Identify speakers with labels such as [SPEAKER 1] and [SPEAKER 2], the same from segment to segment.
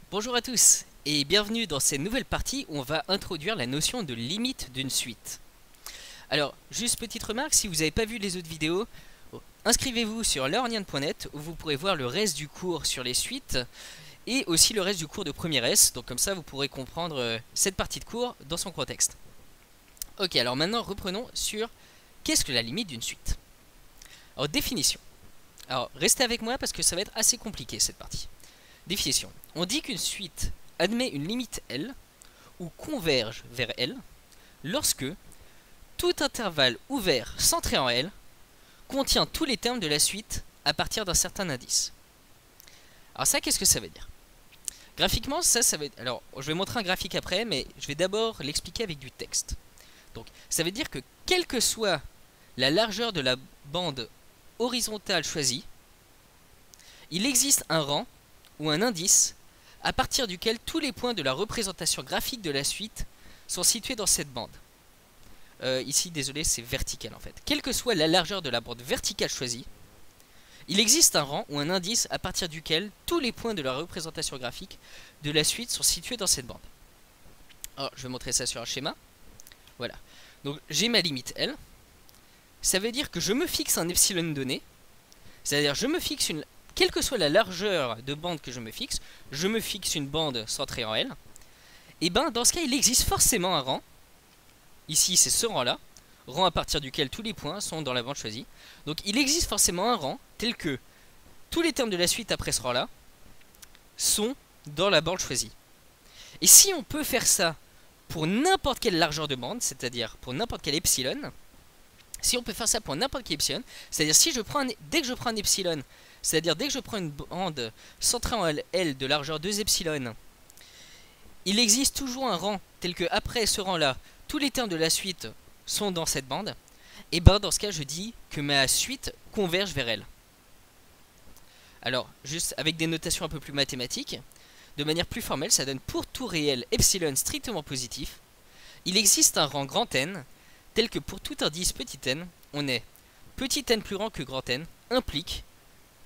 [SPEAKER 1] Bonjour à tous et bienvenue dans cette nouvelle partie où on va introduire la notion de limite d'une suite. Alors, juste petite remarque, si vous n'avez pas vu les autres vidéos, inscrivez-vous sur learnian.net où vous pourrez voir le reste du cours sur les suites et aussi le reste du cours de première S, donc comme ça vous pourrez comprendre cette partie de cours dans son contexte. Ok, alors maintenant reprenons sur qu'est-ce que la limite d'une suite. Alors, définition. Alors, restez avec moi parce que ça va être assez compliqué cette partie. Définition. On dit qu'une suite admet une limite L ou converge vers L lorsque tout intervalle ouvert centré en L contient tous les termes de la suite à partir d'un certain indice. Alors ça, qu'est-ce que ça veut dire? Graphiquement, ça veut dire... Alors, je vais montrer un graphique après, mais je vais d'abord l'expliquer avec du texte. Donc, ça veut dire que quelle que soit la largeur de la bande horizontale choisie, il existe un rang ou un indice à partir duquel tous les points de la représentation graphique de la suite sont situés dans cette bande. Ici, désolé, c'est vertical en fait. Quelle que soit la largeur de la bande verticale choisie, il existe un rang ou un indice à partir duquel tous les points de la représentation graphique de la suite sont situés dans cette bande. Alors, je vais montrer ça sur un schéma. Voilà. Donc, j'ai ma limite L. Ça veut dire que je me fixe un epsilon donné. C'est-à-dire, je me fixe une... Quelle que soit la largeur de bande que je me fixe une bande centrée en L, et ben dans ce cas il existe forcément un rang, ici c'est ce rang là, rang à partir duquel tous les points sont dans la bande choisie, donc il existe forcément un rang tel que tous les termes de la suite après ce rang là sont dans la bande choisie. Et si on peut faire ça pour n'importe quelle largeur de bande, c'est-à-dire pour n'importe quel epsilon, si on peut faire ça pour n'importe quel epsilon, c'est-à-dire si je prends dès que je prends un epsilon, c'est-à-dire dès que je prends une bande centrée en L de largeur 2 epsilon, il existe toujours un rang tel que après ce rang là, tous les termes de la suite sont dans cette bande, et ben dans ce cas je dis que ma suite converge vers L. Alors, juste avec des notations un peu plus mathématiques, de manière plus formelle, ça donne pour tout réel epsilon strictement positif, il existe un rang grand N, tel que pour tout indice petit n, on est petit n plus grand que grand N, implique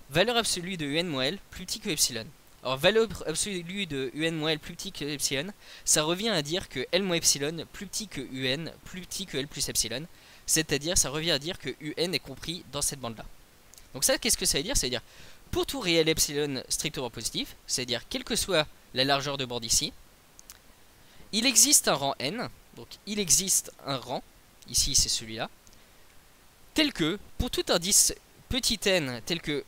[SPEAKER 1] valeur absolue de un-l plus petit que epsilon. Alors valeur absolue de un-l plus petit que epsilon, ça revient à dire que l-epsilon plus petit que un plus petit que l plus epsilon. C'est-à-dire, ça revient à dire que un est compris dans cette bande-là. Donc ça, qu'est-ce que ça veut dire? Ça veut dire, pour tout réel epsilon strictement positif, c'est-à-dire quelle que soit la largeur de bande ici, il existe un rang n, donc il existe un rang, ici c'est celui-là, tel que, pour tout indice petit n, tel que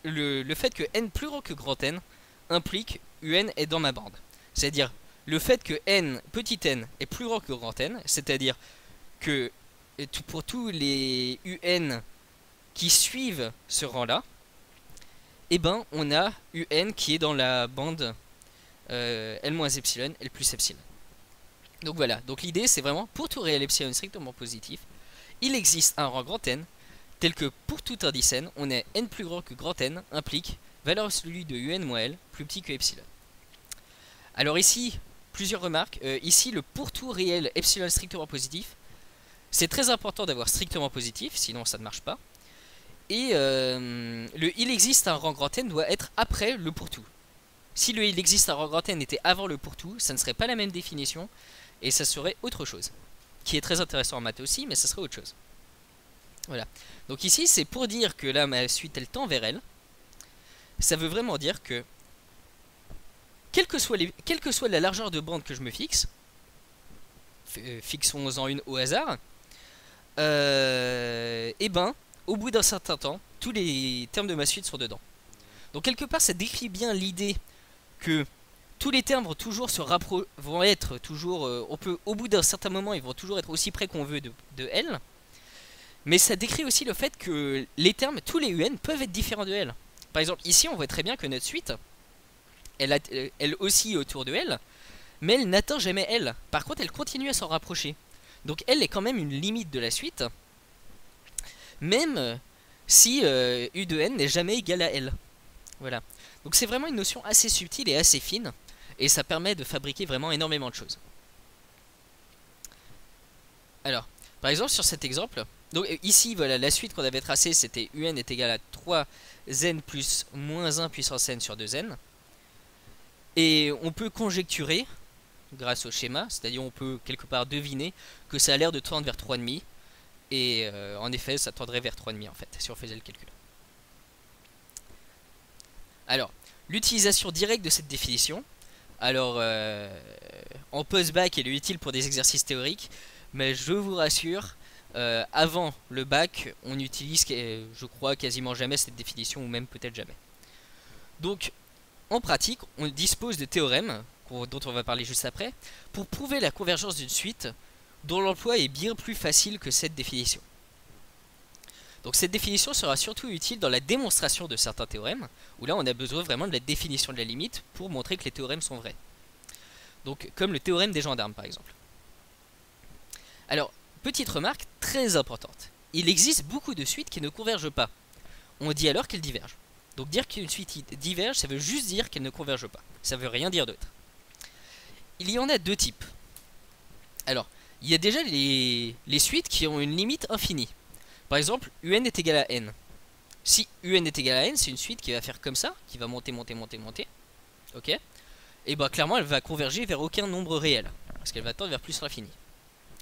[SPEAKER 1] le fait que n plus grand que grand N implique un est dans ma bande. C'est-à-dire le fait que n, petit n, est plus grand que grand N, c'est-à-dire que pour tous les un qui suivent ce rang-là, eh ben on a un qui est dans la bande L-epsilon, L plus epsilon. Donc voilà, donc l'idée c'est vraiment pour tout réel epsilon strictement positif, il existe un rang grand N tel que pour tout indice n, on est n plus grand que grand N implique valeur absolue de un-l plus petit que epsilon. Alors ici, plusieurs remarques. Ici, le pour tout réel epsilon strictement positif, c'est très important d'avoir strictement positif, sinon ça ne marche pas. Et le il existe un rang grand N doit être après le pour tout. Si le il existe un rang grand N était avant le pour tout, ça ne serait pas la même définition, et ça serait autre chose. Qui est très intéressant en maths aussi, mais ça serait autre chose. Voilà. Donc ici, c'est pour dire que là, ma suite, elle tend vers elle. Ça veut vraiment dire que, quelle que soit la largeur de bande que je me fixe, fixons-en une au hasard, et ben, au bout d'un certain temps, tous les termes de ma suite sont dedans. Donc quelque part, ça décrit bien l'idée que tous les termes vont toujours vont être toujours, au bout d'un certain moment, ils vont toujours être aussi près qu'on veut de L. Mais ça décrit aussi le fait que les termes, tous les un, peuvent être différents de L. Par exemple, ici, on voit très bien que notre suite, elle oscille autour de L, mais elle n'atteint jamais L. Par contre, elle continue à s'en rapprocher. Donc L est quand même une limite de la suite, même si U de N n'est jamais égal à L. Voilà. Donc c'est vraiment une notion assez subtile et assez fine, et ça permet de fabriquer vraiment énormément de choses. Alors, par exemple, sur cet exemple... Donc ici, voilà, la suite qu'on avait tracée, c'était un est égal à 3n plus moins 1 puissance n sur 2n. Et on peut conjecturer, grâce au schéma, c'est-à-dire on peut quelque part deviner que ça a l'air de tendre vers 3,5. Et en effet, ça tendrait vers 3,5 en fait, si on faisait le calcul. Alors, l'utilisation directe de cette définition. Alors, en post-bac, elle est utile pour des exercices théoriques, mais je vous rassure, avant le bac, on utilise, je crois, quasiment jamais cette définition, ou même peut-être jamais. Donc, en pratique, on dispose de théorèmes, dont on va parler juste après, pour prouver la convergence d'une suite dont l'emploi est bien plus facile que cette définition. Donc cette définition sera surtout utile dans la démonstration de certains théorèmes, où là on a besoin vraiment de la définition de la limite pour montrer que les théorèmes sont vrais. Donc comme le théorème des gendarmes par exemple. Alors, petite remarque très importante. Il existe beaucoup de suites qui ne convergent pas. On dit alors qu'elles divergent. Donc dire qu'une suite diverge, ça veut juste dire qu'elle ne converge pas. Ça veut rien dire d'autre. Il y en a deux types. Alors, il y a déjà les suites qui ont une limite infinie. Par exemple, UN est égal à n. Si UN est égal à n, c'est une suite qui va faire comme ça, qui va monter, monter, monter, monter. Ok. Et bah clairement, elle va converger vers aucun nombre réel, parce qu'elle va tendre vers plus l'infini.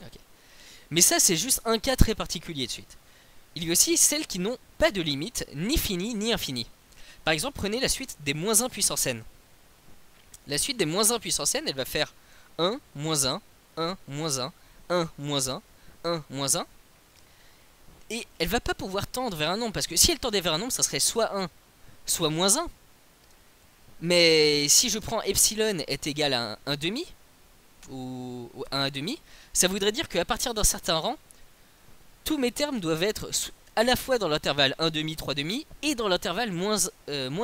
[SPEAKER 1] Ok. Mais ça, c'est juste un cas très particulier de suite. Il y a aussi celles qui n'ont pas de limite, ni finie, ni infinie. Par exemple, prenez la suite des moins 1 puissance n. La suite des moins 1 puissance n, elle va faire 1, moins 1, 1, moins 1, 1, moins 1, 1, moins 1. Et elle va pas pouvoir tendre vers un nombre, parce que si elle tendait vers un nombre, ça serait soit 1, soit moins 1. Mais si je prends epsilon est égal à 1 demi, ou 1 demi, ça voudrait dire qu'à partir d'un certain rang, tous mes termes doivent être à la fois dans l'intervalle 1 demi, 3 demi, et dans l'intervalle moins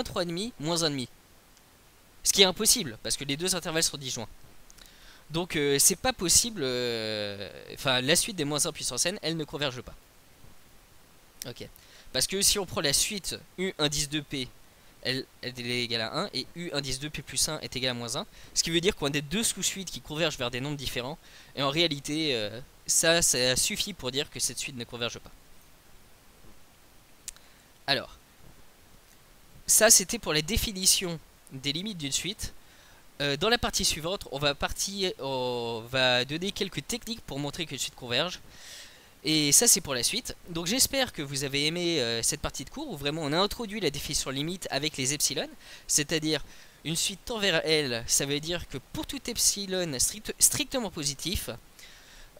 [SPEAKER 1] 3 demi, moins 1 demi. Ce qui est impossible, parce que les deux intervalles sont disjoints. Donc c'est pas possible, enfin la suite des moins 1 puissance n, elle ne converge pas. Ok. Parce que si on prend la suite U indice 2P, elle est égale à 1, et U indice 2P plus 1 est égal à moins 1. Ce qui veut dire qu'on a deux sous-suites qui convergent vers des nombres différents. Et en réalité, ça suffit pour dire que cette suite ne converge pas. Alors, ça c'était pour la définition des limites d'une suite. Dans la partie suivante, on va donner quelques techniques pour montrer qu'une suite converge. Et ça c'est pour la suite. Donc j'espère que vous avez aimé cette partie de cours où vraiment on a introduit la définition limite avec les epsilon. C'est-à-dire une suite tend vers L, ça veut dire que pour tout epsilon strictement positif,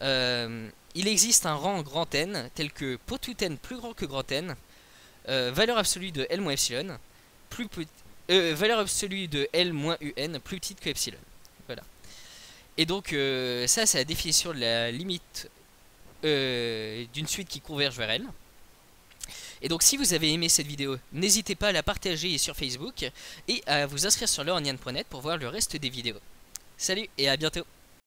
[SPEAKER 1] il existe un rang grand N tel que pour tout n plus grand que grand N, valeur absolue de L moins epsilon, valeur absolue de L moins UN plus petite que epsilon. Voilà. Et donc ça c'est la définition de la limite d'une suite qui converge vers elle. Et donc si vous avez aimé cette vidéo, n'hésitez pas à la partager sur Facebook et à vous inscrire sur learnian.net pour voir le reste des vidéos. Salut et à bientôt.